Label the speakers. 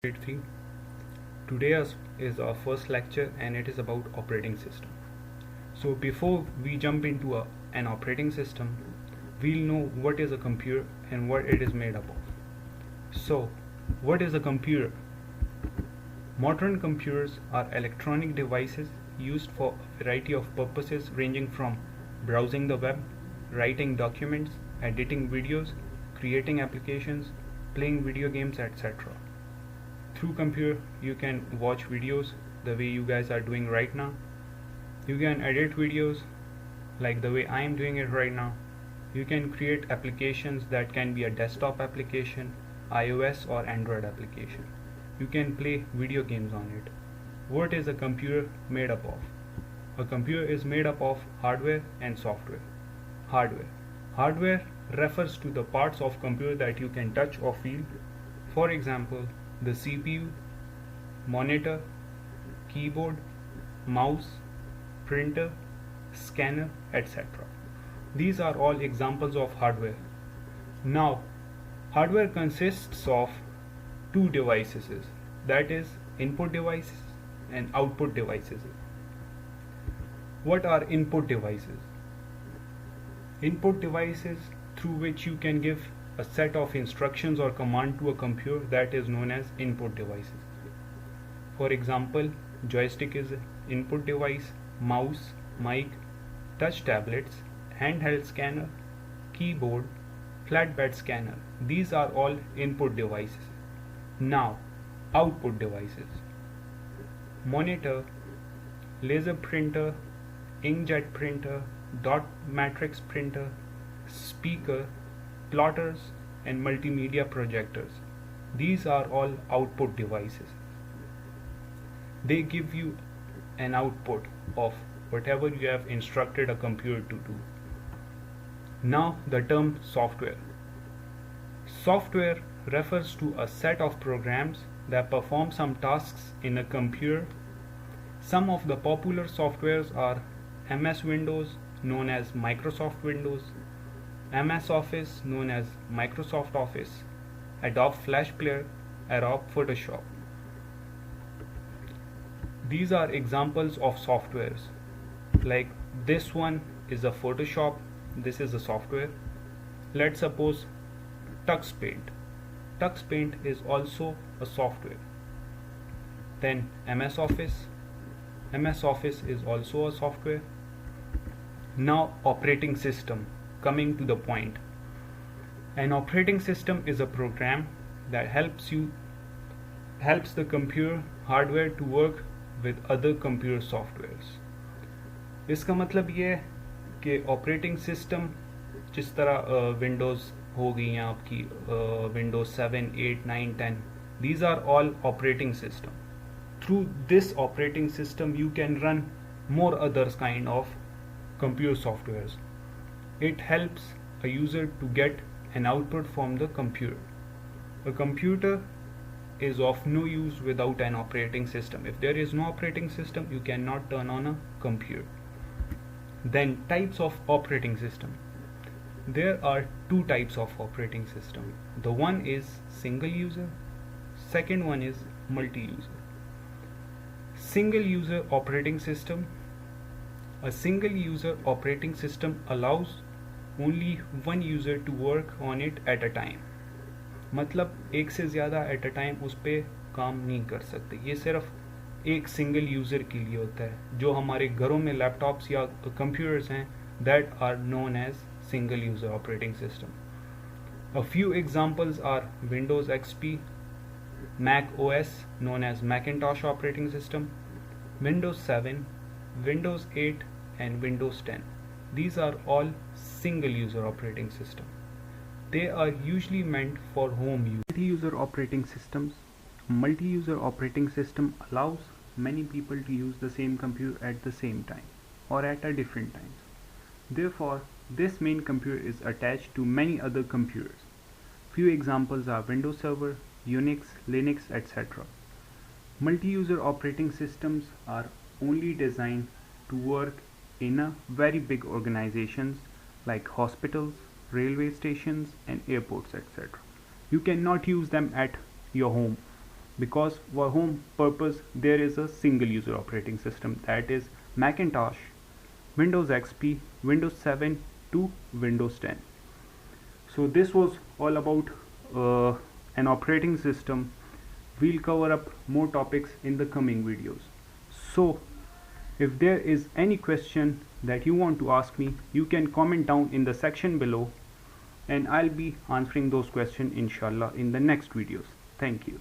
Speaker 1: Grade 3. Today is our first lecture and it is about operating system. So before we jump into an operating system, we'll know what is a computer and what it is made up of. So what is a computer? Modern computers are electronic devices used for a variety of purposes ranging from browsing the web, writing documents, editing videos, creating applications, playing video games, etc. Through computer you can watch videos the way you guys are doing right now. You can edit videos like the way I am doing it right now. You can create applications that can be a desktop application, iOS or Android application. You can play video games on it. What is a computer made up of? A computer is made up of hardware and software. Hardware. Hardware refers to the parts of computer that you can touch or feel. For example, the CPU, monitor, keyboard, mouse, printer, scanner, etc. These are all examples of hardware. Now, hardware consists of two devices, that is input devices and output devices. What are input devices? Input devices through which you can give a set of instructions or command to a computer that is known as input devices. For example, joystick is an input device, mouse, mic, touch tablets, handheld scanner, keyboard, flatbed scanner. These are all input devices. Now, output devices. Monitor, laser printer, inkjet printer, dot matrix printer, speaker, plotters and multimedia projectors. These are all output devices. They give you an output of whatever you have instructed a computer to do. Now the term software. Software refers to a set of programs that perform some tasks in a computer. Some of the popular softwares are MS Windows, known as Microsoft Windows, MS Office, known as Microsoft Office, Adobe Flash Player, Adobe Photoshop. These are examples of softwares. Like this one is a Photoshop, this is a software. Let's suppose TuxPaint. TuxPaint is also a software. Then MS Office. MS Office is also a software. Now operating system. Coming to the point. An operating system is a program that helps the computer hardware to work with other computer softwares. इसका मतलब ये है कि operating system जिस तरह Windows हो गई हैं आपकी Windows 7, 8, 9, 10, these are all operating system. Through this operating system you can run more others kind of computer softwares. It helps a user to get an output from the computer. A computer is of no use without an operating system. If there is no operating system, you cannot turn on a computer. Then types of operating system. There are two types of operating system. The one is single user, second one is multi-user. Single user operating system. A single user operating system allows only one user to work on it at a time. मतलब एक से ज़्यादा at a time उस पर काम नहीं कर सकते. ये सिर्फ एक सिंगल यूज़र के लिए होता है. जो हमारे घरों में लैपटॉप्स या कंप्यूटर्स हैं, that are known as single user operating system. A few examples are Windows XP, Mac OS known as Macintosh operating system, Windows 7, Windows 8 and Windows 10. These are all single user operating system. They are usually meant for home use. Multi-user operating systems. Multi-user operating system allows many people to use the same computer at the same time or at a different times. Therefore, this main computer is attached to many other computers. Few examples are Windows Server, Unix, Linux, etc. Multi-user operating systems are only designed to work in a very big organizations like hospitals, railway stations and airports, etc. You cannot use them at your home. because for home purpose there is a single user operating system, that is Macintosh, Windows XP, Windows 7 to Windows 10. So this was all about an operating system. We'll cover up more topics in the coming videos. So if there is any question that you want to ask me, you can comment down in the section below and I'll be answering those questions inshallah in the next videos. Thank you.